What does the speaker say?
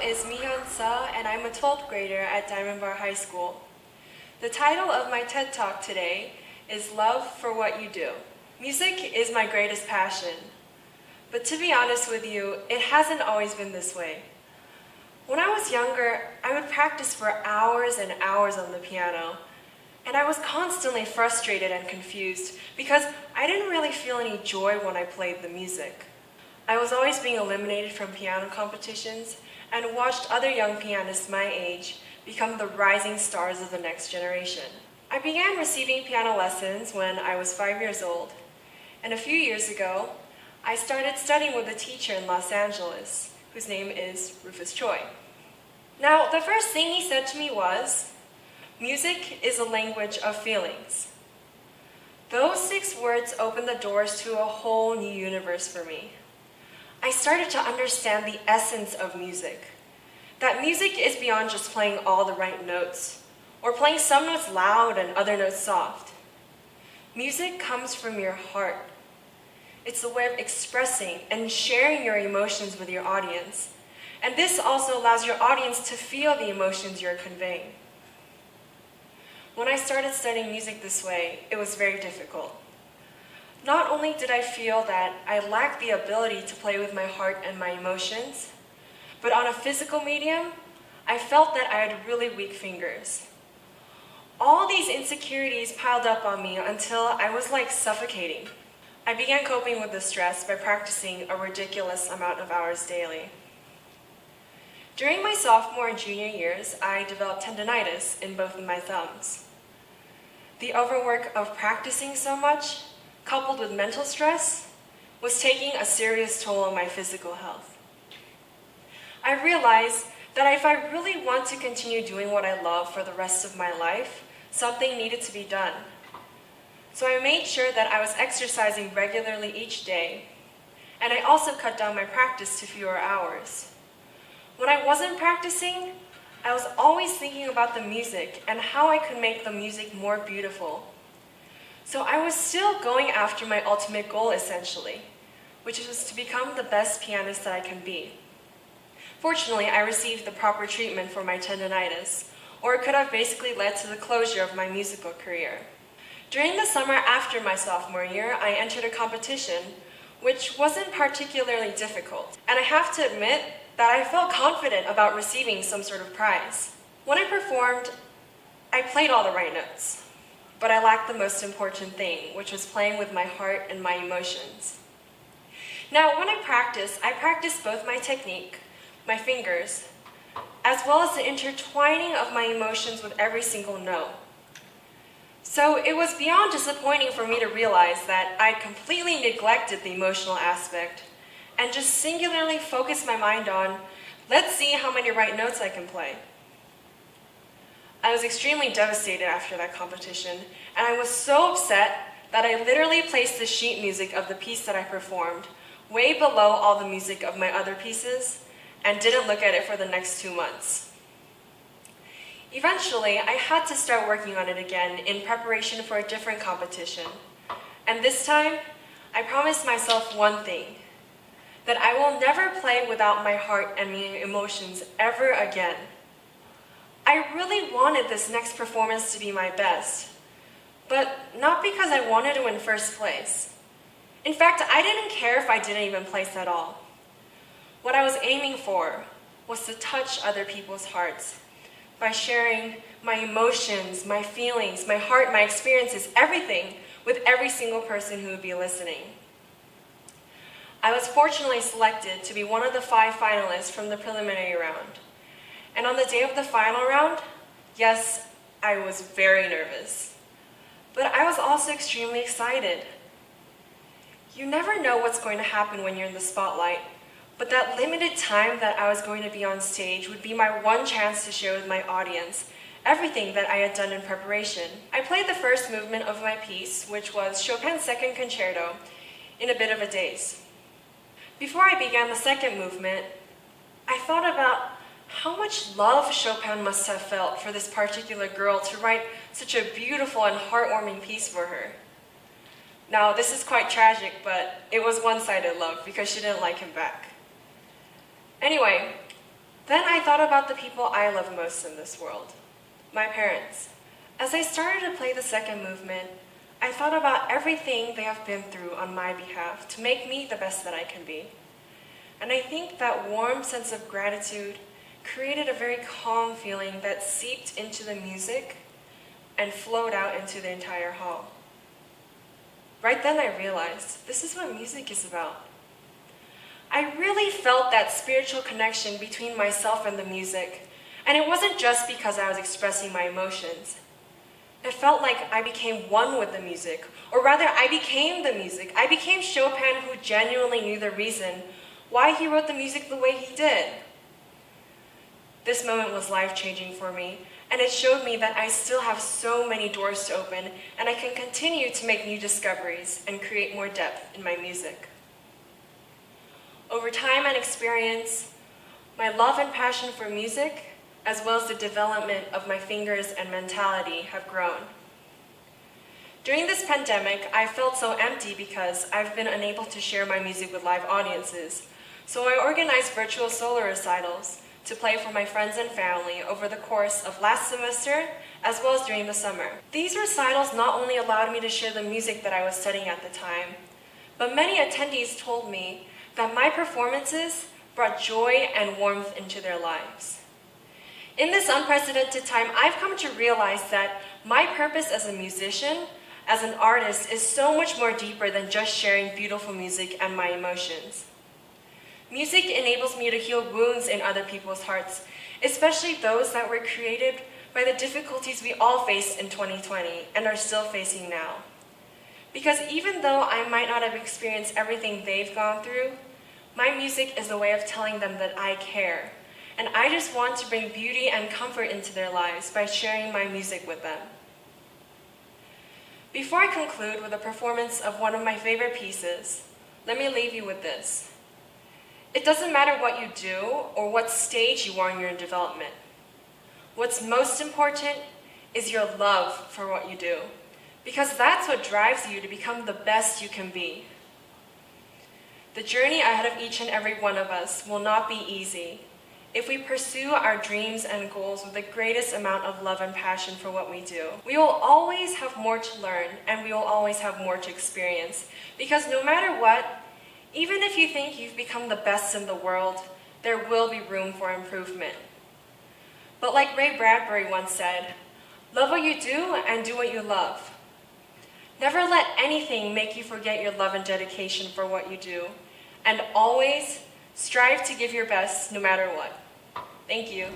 is Mi Hyun Suh, and I'm a 12th grader at Diamond Bar High School. The title of my TED Talk today is Love for What You Do. Music is my greatest passion, but to be honest with you, it hasn't always been this way. When I was younger, I would practice for hours and hours on the piano, and I was constantly frustrated and confused because I didn't really feel any joy when I played the music. I was always being eliminated from piano competitions and watched other young pianists my age become the rising stars of the next generation. I began receiving piano lessons when I was 5 years old, and a few years ago, I started studying with a teacher in Los Angeles, whose name is Rufus Choi. Now, the first thing he said to me was, "Music is a language of feelings." Those 6 words opened the doors to a whole new universe for me. I started to understand the essence of music. That music is beyond just playing all the right notes, or playing some notes loud and other notes soft. Music comes from your heart. It's a way of expressing and sharing your emotions with your audience. And this also allows your audience to feel the emotions you're conveying. When I started studying music this way, it was very difficult. Not only did I feel that I lacked the ability to play with my heart and my emotions, but on a physical medium, I felt that I had really weak fingers. All these insecurities piled up on me until I was like suffocating. I began coping with the stress by practicing a ridiculous amount of hours daily. During my sophomore and junior years, I developed tendinitis in both of my thumbs. The overwork of practicing so much, coupled with mental stress, was taking a serious toll on my physical health. I realized that if I really want to continue doing what I love for the rest of my life, something needed to be done. So I made sure that I was exercising regularly each day, and I also cut down my practice to fewer hours. When I wasn't practicing, I was always thinking about the music and how I could make the music more beautiful. So I was still going after my ultimate goal, essentially, which was to become the best pianist that I can be. Fortunately, I received the proper treatment for my tendinitis, or it could have basically led to the closure of my musical career. During the summer after my sophomore year, I entered a competition, which wasn't particularly difficult, and I have to admit that I felt confident about receiving some sort of prize. When I performed, I played all the right notes. But I lacked the most important thing, which was playing with my heart and my emotions. Now, when I practice both my technique, my fingers, as well as the intertwining of my emotions with every single note. So it was beyond disappointing for me to realize that I'd completely neglected the emotional aspect and just singularly focused my mind on, let's see how many right notes I can play. I was extremely devastated after that competition, and I was so upset that I literally placed the sheet music of the piece that I performed way below all the music of my other pieces and didn't look at it for the next 2 months. Eventually, I had to start working on it again in preparation for a different competition. And this time, I promised myself one thing, that I will never play without my heart and my emotions ever again. I really wanted this next performance to be my best, but not because I wanted to win first place. In fact, I didn't care if I didn't even place at all. What I was aiming for was to touch other people's hearts by sharing my emotions, my feelings, my heart, my experiences, everything with every single person who would be listening. I was fortunately selected to be one of the 5 finalists from the preliminary round. And on the day of the final round, yes, I was very nervous. But I was also extremely excited. You never know what's going to happen when you're in the spotlight, but that limited time that I was going to be on stage would be my one chance to share with my audience everything that I had done in preparation. I played the first movement of my piece, which was Chopin's Second Concerto, in a bit of a daze. Before I began the second movement, I thought about how much love Chopin must have felt for this particular girl to write such a beautiful and heartwarming piece for her. Now, this is quite tragic, but it was one-sided love because she didn't like him back. Anyway, Then I thought about the people I love most in this world, my parents. As I started to play the second movement, I thought about everything they have been through on my behalf to make me the best that I can be. And I think that warm sense of gratitude created a very calm feeling that seeped into the music and flowed out into the entire hall. Right then I realized, this is what music is about. I really felt that spiritual connection between myself and the music, and it wasn't just because I was expressing my emotions. It felt like I became one with the music, or rather I became the music. I became Chopin, who genuinely knew the reason why he wrote the music the way he did. This moment was life-changing for me, and it showed me that I still have so many doors to open, and I can continue to make new discoveries and create more depth in my music. Over time and experience, my love and passion for music, as well as the development of my fingers and mentality, have grown. During this pandemic, I felt so empty because I've been unable to share my music with live audiences, so I organized virtual solo recitals to play for my friends and family over the course of last semester, as well as during the summer. These recitals not only allowed me to share the music that I was studying at the time, but many attendees told me that my performances brought joy and warmth into their lives. In this unprecedented time, I've come to realize that my purpose as a musician, as an artist, is so much more deeper than just sharing beautiful music and my emotions. Music enables me to heal wounds in other people's hearts, especially those that were created by the difficulties we all faced in 2020 and are still facing now. Because even though I might not have experienced everything they've gone through, my music is a way of telling them that I care, and I just want to bring beauty and comfort into their lives by sharing my music with them. Before I conclude with a performance of one of my favorite pieces, let me leave you with this. It doesn't matter what you do or what stage you are in your development. What's most important is your love for what you do, because that's what drives you to become the best you can be. The journey ahead of each and every one of us will not be easy if we pursue our dreams and goals with the greatest amount of love and passion for what we do. We will always have more to learn, and we will always have more to experience, because no matter what, even if you think you've become the best in the world, there will be room for improvement. But like Ray Bradbury once said, love what you do and do what you love. Never let anything make you forget your love and dedication for what you do, and always strive to give your best no matter what. Thank you.